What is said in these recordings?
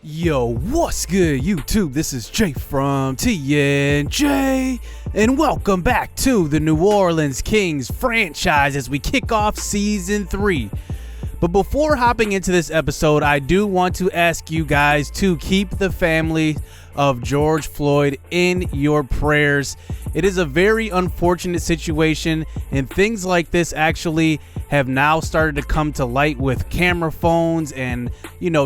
Yo, what's good, YouTube? This is Jay from TNJ, and welcome back to the New Orleans Kings franchise as we kick off Season 3. But before hopping into this episode, I do want to ask you guys to keep the family of George Floyd in your prayers. It is a very unfortunate situation, and things like this actually have now started to come to light with camera phones and,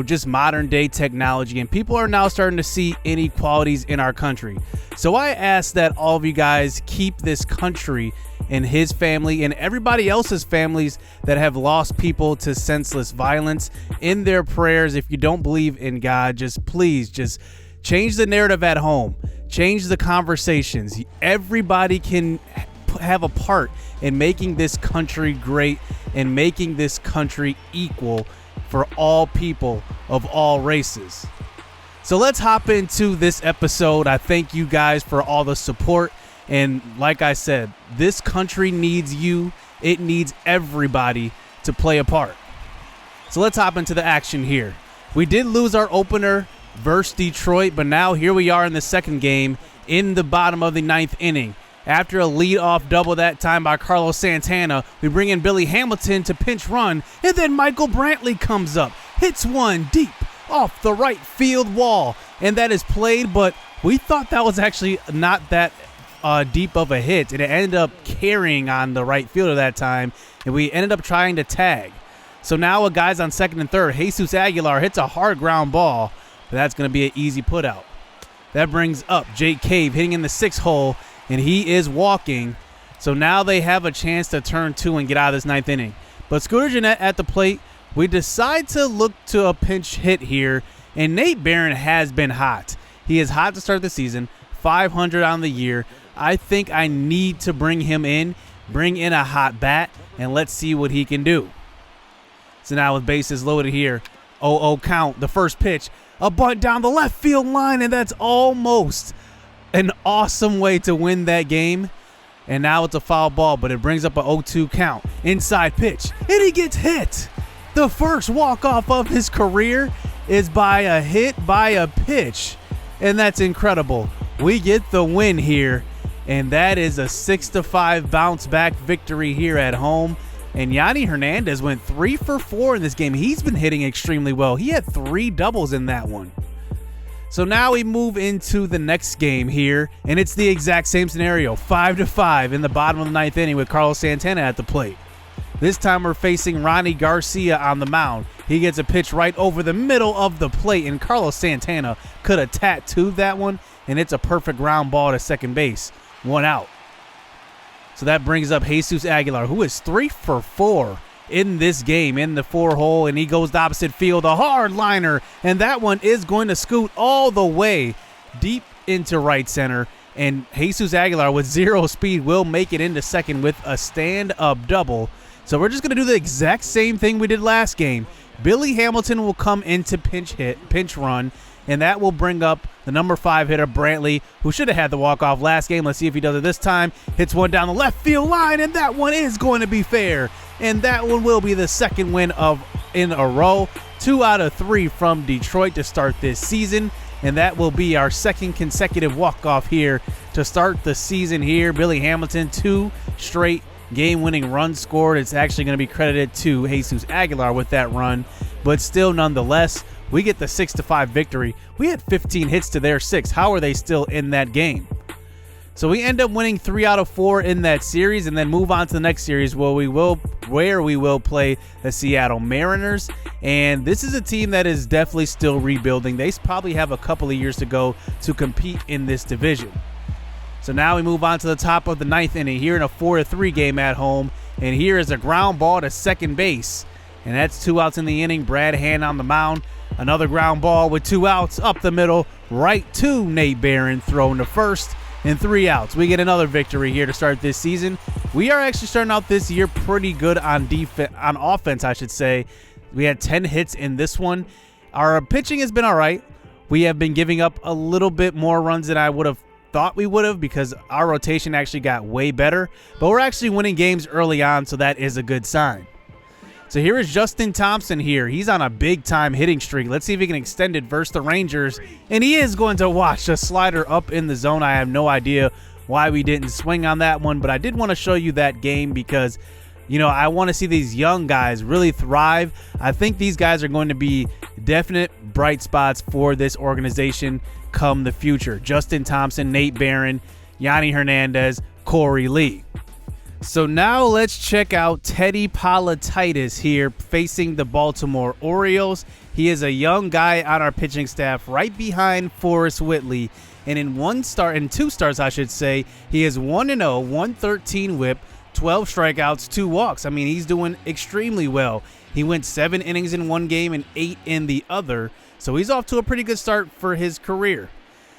just modern day technology, and people are now starting to see inequalities in our country. So I ask that all of you guys keep this country and his family and everybody else's families that have lost people to senseless violence in their prayers. If you don't believe in God, please change the narrative at home, change the conversations. Everybody can have a part in making this country great and making this country equal for all people of all races. So let's hop into this episode. I thank you guys for all the support. And like I said, this country needs you. It needs everybody to play a part. So let's hop into the action here. We did lose our opener versus Detroit, but now here we are in the second game in the bottom of the ninth inning. After a lead-off double that time by Carlos Santana, we bring in Billy Hamilton to pinch run, and then Michael Brantley comes up, hits one deep off the right field wall, and that is played, but we thought that was actually not that deep of a hit, and it ended up carrying on the right fielder that time, and we ended up trying to tag. So now with guys on second and third, Jesus Aguilar hits a hard ground ball, but that's going to be an easy put out. That brings up Jake Cave hitting in the sixth hole, and he is walking. So now they have a chance to turn two and get out of this ninth inning. But Scooter Gennett at the plate, we decide to look to a pinch hit here, and Nate Barron has been hot. He is hot to start the season, 500 on the year. I think I need to bring him in, bring in a hot bat, and let's see what he can do. So now with bases loaded here, 0-0 count, the first pitch, a bunt down the left field line, and that's almost an awesome way to win that game. And now it's a foul ball, but it brings up a 0-2 count. Inside pitch, and he gets hit. The first walk-off of his career is by a hit by a pitch, and that's incredible. We get the win here, and that is a 6-5 bounce-back victory here at home. And Yanni Hernan went 3 for 4 in this game. He's been hitting extremely well. He had 3 doubles in that one. So now we move into the next game here, and it's the exact same scenario, 5-5 in the bottom of the ninth inning with Carlos Santana at the plate. This time we're facing Ronnie Garcia on the mound. He gets a pitch right over the middle of the plate, and Carlos Santana could have tattooed that one, and it's a perfect ground ball to second base. 1 out. So that brings up Jesus Aguilar, who is 3 for 4 in this game in the 4-hole, and he goes the opposite field, a hard liner, and that one is going to scoot all the way deep into right center, and Jesus Aguilar with 0 speed will make it into second with a stand-up double. So we're just going to do the exact same thing we did last game. Billy Hamilton will come into pinch run, and that will bring up the number 5 hitter, Brantley, who should have had the walk-off last game. Let's see if he does it this time. Hits one down the left field line, and that one is going to be fair. And that one will be the second win in a row. 2 out of 3 from Detroit to start this season. And that will be our second consecutive walk-off here to start the season here. Billy Hamilton, 2 straight game-winning runs scored. It's actually going to be credited to Jesus Aguilar with that run. But still, nonetheless, we get the 6-5 victory. We had 15 hits to their 6. How are they still in that game? So we end up winning 3 out of 4 in that series, and then move on to the next series where we will play the Seattle Mariners. And this is a team that is definitely still rebuilding. They probably have a couple of years to go to compete in this division. So now we move on to the top of the ninth inning here in a 4-3 game at home. And here is a ground ball to second base. And that's 2 outs in the inning. Brad Hand on the mound. Another ground ball with 2 outs up the middle, right to Nate Barron, thrown to first, and 3 outs. We get another victory here to start this season. We are actually starting out this year pretty good on offense, I should say. We had 10 hits in this one. Our pitching has been all right. We have been giving up a little bit more runs than I would have thought we would have because our rotation actually got way better. But we're actually winning games early on, so that is a good sign. So here is Justin Thompson here. He's on a big-time hitting streak. Let's see if he can extend it versus the Rangers. And he is going to watch a slider up in the zone. I have no idea why we didn't swing on that one, but I did want to show you that game because, you know, I want to see these young guys really thrive. I think these guys are going to be definite bright spots for this organization come the future. Justin Thompson, Nate Barron, Yanni Hernandez, Corey Lee. So now let's check out Teddy Polititis here facing the Baltimore Orioles. He is a young guy on our pitching staff right behind Forrest Whitley. And in two starts, I should say, he is 1-0, 113 whip, 12 strikeouts, 2 walks. I mean, he's doing extremely well. He went 7 innings in one game and 8 in the other. So he's off to a pretty good start for his career.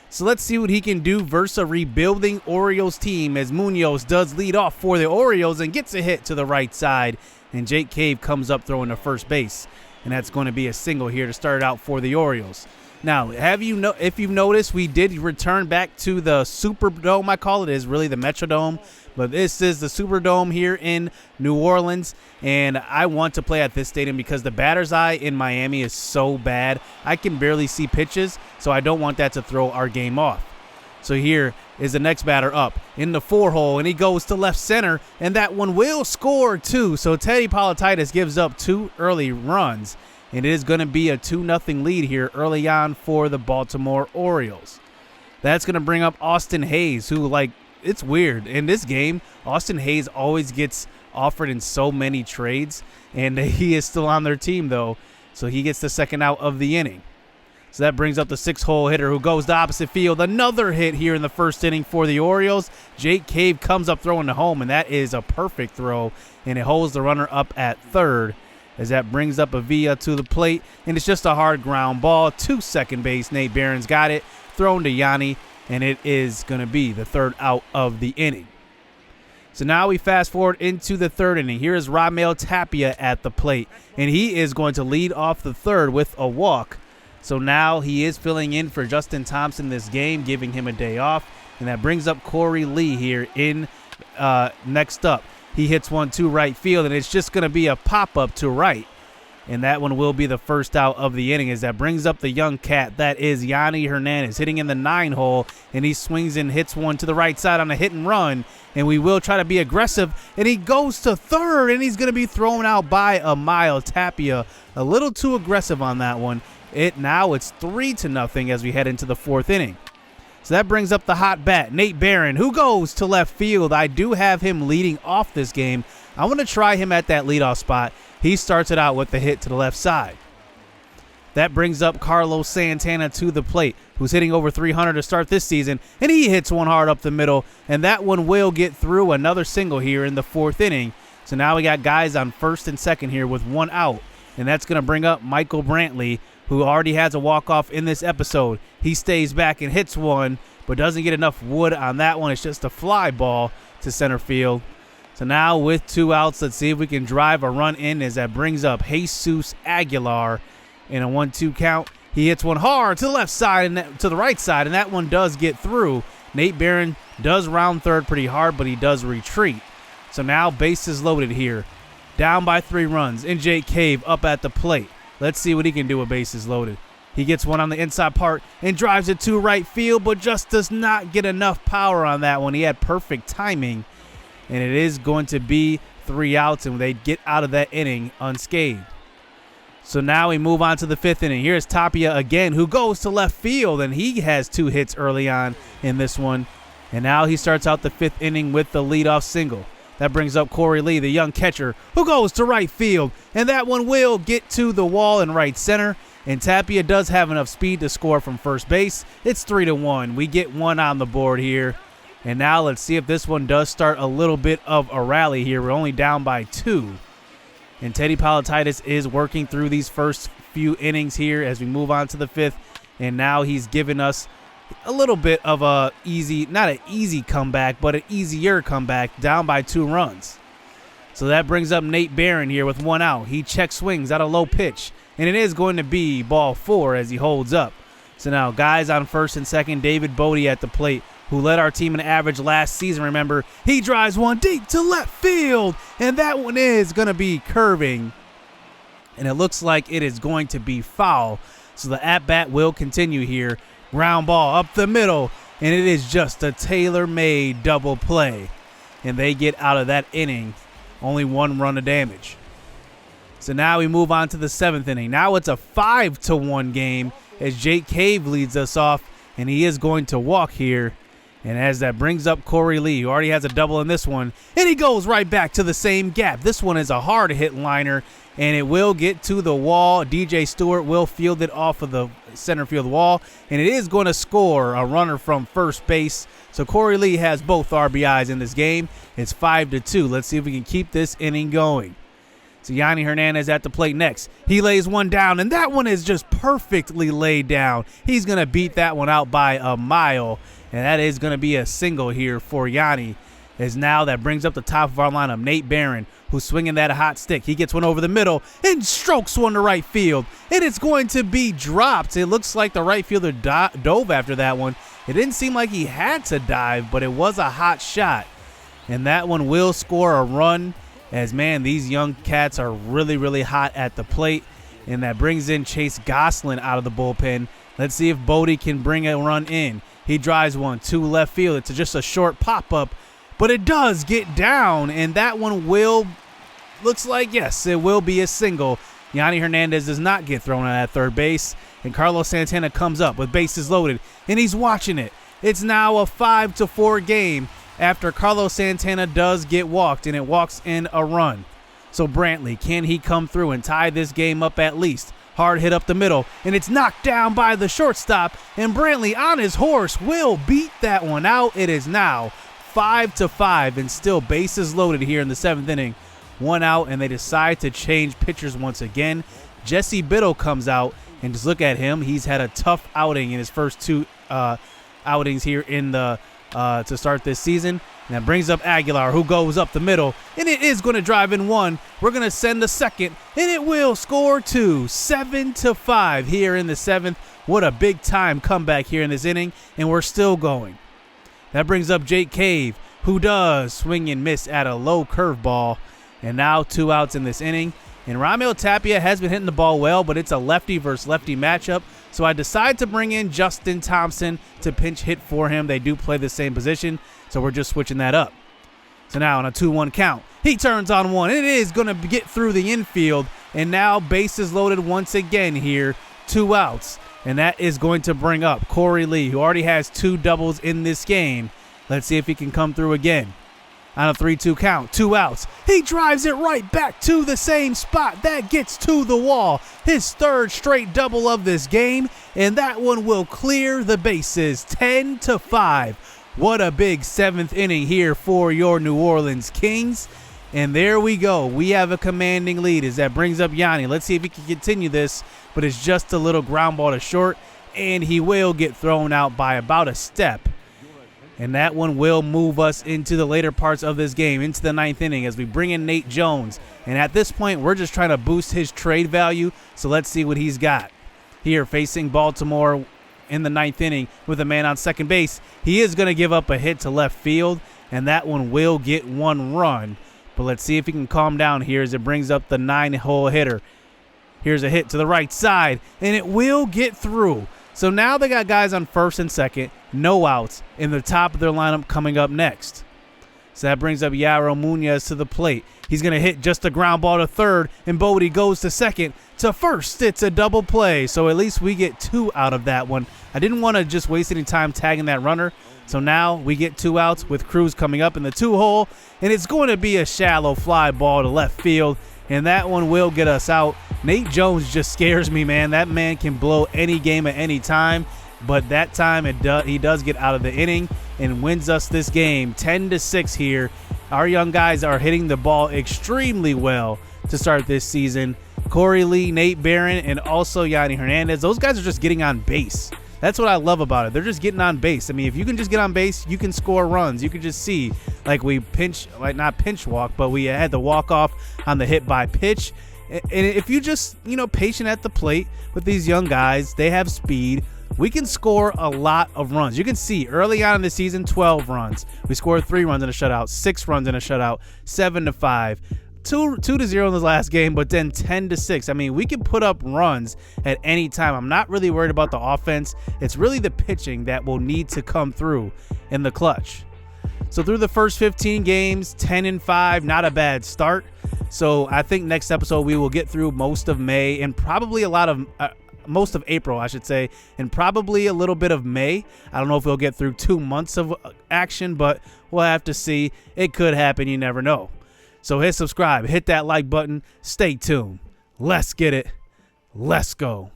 So let's see what he can do versus a rebuilding Orioles team as Munoz does lead off for the Orioles and gets a hit to the right side. And Jake Cave comes up throwing to first base. And that's going to be a single here to start out for the Orioles. Now, if you've noticed, we did return back to the Superdome, I call it. It is really the Metrodome. But this is the Superdome here in New Orleans, and I want to play at this stadium because the batter's eye in Miami is so bad. I can barely see pitches, so I don't want that to throw our game off. So here is the next batter up in the 4-hole, and he goes to left center, and that one will score too. So Teddy Polititis gives up 2 early runs, and it is going to be a 2-0 lead here early on for the Baltimore Orioles. That's going to bring up Austin Hayes, who, it's weird. In this game, Austin Hayes always gets offered in so many trades, and he is still on their team, though, so he gets the second out of the inning. So that brings up the 6-hole hitter who goes to opposite field. Another hit here in the first inning for the Orioles. Jake Cave comes up throwing to home, and that is a perfect throw, and it holds the runner up at third as that brings up Avila to the plate, and it's just a hard ground ball to second base. Nate Barron's got it, thrown to Yanni, and it is going to be the third out of the inning. So now we fast forward into the third inning. Here is Raimel Tapia at the plate, and he is going to lead off the third with a walk. So now he is filling in for Justin Thompson this game, giving him a day off, and that brings up Corey Lee here in next up. He hits one to right field, and it's just going to be a pop-up to right. And that one will be the first out of the inning as that brings up the young cat. That is Yanni Hernandez hitting in the 9-hole, and he swings and hits one to the right side on a hit and run. And we will try to be aggressive, and he goes to third, and he's going to be thrown out by a mile. Tapia a little too aggressive on that one. Now it's 3-0 as we head into the fourth inning. So that brings up the hot bat, Nate Barron, who goes to left field. I do have him leading off this game. I want to try him at that leadoff spot. He starts it out with the hit to the left side. That brings up Carlos Santana to the plate, who's hitting over 300 to start this season, and he hits one hard up the middle, and that one will get through. Another single here in the fourth inning. So now we got guys on first and second here with 1 out, and that's going to bring up Michael Brantley, who already has a walk-off in this episode. He stays back and hits one, but doesn't get enough wood on that one. It's just a fly ball to center field. So now with 2 outs, let's see if we can drive a run in as that brings up Jesus Aguilar in a 1-2 count. He hits one hard to the left side and to the right side, and that one does get through. Nate Barron does round third pretty hard, but he does retreat. So now bases loaded here. Down by 3 runs, and Jake Cave up at the plate. Let's see what he can do with bases loaded. He gets one on the inside part and drives it to right field, but just does not get enough power on that one. He had perfect timing. And it is going to be 3 outs, and they get out of that inning unscathed. So now we move on to the 5th inning. Here's Tapia again, who goes to left field, and he has 2 hits early on in this one. And now he starts out the 5th inning with the leadoff single. That brings up Corey Lee, the young catcher, who goes to right field, and that one will get to the wall in right center. And Tapia does have enough speed to score from first base. It's 3-1. We get 1 on the board here. And now let's see if this one does start a little bit of a rally here. We're only down by 2. And Teddy Polititis is working through these first few innings here as we move on to the 5th. And now he's given us a little bit of a not an easy comeback, but an easier comeback, down by 2 runs. So that brings up Nate Barron here with 1 out. He check swings at a low pitch, and it is going to be ball 4 as he holds up. So now guys on first and second, David Bodi at the plate, who led our team in average last season. Remember, he drives one deep to left field, and that one is going to be curving and it looks like it is going to be foul. So the at-bat will continue here. Ground ball up the middle, and it is just a tailor-made double play. And they get out of that inning. Only 1 run of damage. So now we move on to the 7th inning. Now it's a 5-1 game as Jake Cave leads us off, and he is going to walk here. And as that brings up Corey Lee, who already has a double in this one, and he goes right back to the same gap. This one is a hard hit liner, and it will get to the wall. DJ Stewart will field it off of the center field wall, and it is going to score a runner from first base. So Corey Lee has both RBIs in this game. It's 5-2. Let's see if we can keep this inning going. So Yanni Hernan is at the plate next. He lays one down, and that one is just perfectly laid down. He's going to beat that one out by a mile, and that is going to be a single here for Yanni. As now that brings up the top of our lineup, Nate Barron, who's swinging that hot stick. He gets one over the middle and strokes one to right field, and it's going to be dropped. It looks like the right fielder dove after that one. It didn't seem like he had to dive, but it was a hot shot, and that one will score a run. As, man, these young cats are really, really hot at the plate. And that brings in Chase Gosselin out of the bullpen. Let's see if Bodi can bring a run in. He drives one to left field. It's just a short pop-up, but it does get down. And that one looks like, yes, it will be a single. Yanni Hernandez does not get thrown at third base. And Carlos Santana comes up with bases loaded, and he's watching it. It's now a 5-4 game. After Carlos Santana does get walked, and it walks in a run. So Brantley, can he come through and tie this game up at least? Hard hit up the middle, and it's knocked down by the shortstop, and Brantley on his horse will beat that one out. It is now 5-5, and still bases loaded here in the 7th inning. 1 out, and they decide to change pitchers once again. Jesse Biddle comes out, and just look at him. He's had a tough outing in his first 2 outings here in the to start this season. And that brings up Aguilar, who goes up the middle, and it is going to drive in 1. We're going to send a second, and it will score 2. 7-5 here in the 7th. What a big time comeback here in this inning, and we're still going. That brings up Jake Cave, who does swing and miss at a low curveball, and now 2 outs in this inning. And Raimel Tapia has been hitting the ball well, but it's a lefty versus lefty matchup. So I decide to bring in Justin Thompson to pinch hit for him. They do play the same position, so we're just switching that up. So now on a 2-1 count, he turns on one, and it is going to get through the infield. And now bases loaded once again here, 2 outs. And that is going to bring up Corey Lee, who already has 2 doubles in this game. Let's see if he can come through again. On a 3-2 count, 2 outs. He drives it right back to the same spot. That gets to the wall. His 3rd straight double of this game, and that one will clear the bases. 10-5. What a big 7th inning here for your New Orleans Kings. And there we go. We have a commanding lead as that brings up Yanni. Let's see if he can continue this, but it's just a little ground ball to short, and he will get thrown out by about a step. And that one will move us into the later parts of this game, into the 9th inning as we bring in Nate Jones. And at this point, we're just trying to boost his trade value. So let's see what he's got. Here, facing Baltimore in the 9th inning with a man on second base. He is going to give up a hit to left field, and that one will get 1 run. But let's see if he can calm down here as it brings up the 9-hole hitter. Here's a hit to the right side, and it will get through. So now they got guys on first and second, no outs, in the top of their lineup coming up next. So that brings up Yairo Munoz to the plate. He's going to hit just a ground ball to third, and Bodi goes to second. To first, it's a double play, so at least we get 2 out of that one. I didn't want to just waste any time tagging that runner, so now we get 2 outs with Cruz coming up in the 2-hole, and it's going to be a shallow fly ball to left field, and that one will get us out. Nate Jones just scares me, man. That man can blow any game at any time, but that time he does get out of the inning and wins us this game 10-6 here. Our young guys are hitting the ball extremely well to start this season. Corey Lee, Nate Barron, and also Yanni Hernandez. Those guys are just getting on base. That's what I love about it. They're just getting on base. I mean, if you can just get on base, you can score runs. You can just see, like we not pinch walk, but we had the walk off on the hit by pitch. And if you just, patient at the plate with these young guys, they have speed. We can score a lot of runs. You can see early on in the season, 12 runs. We scored 3 runs in a shutout, 6 runs in a shutout, 7-5. 2-0 in the last game, but then 10-6. I mean, we can put up runs at any time. I'm not really worried about the offense. It's really the pitching that will need to come through in the clutch. So through the first 15 games, 10-5, not a bad start. So I think next episode we will get through most of May and probably most of April, I should say, and probably a little bit of May. I don't know if we'll get through 2 months of action, but we'll have to see. It could happen. You never know. So hit subscribe, hit that like button, stay tuned. Let's get it. Let's go.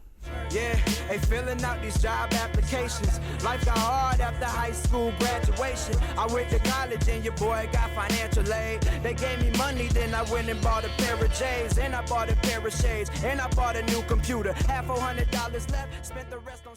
Yeah, they filling out these job applications. Life got hard after high school graduation. I went to college and your boy got financial aid. They gave me money, then I went and bought a pair of J's. And I bought a pair of shades. And I bought a new computer. Had $400 left, spent the rest on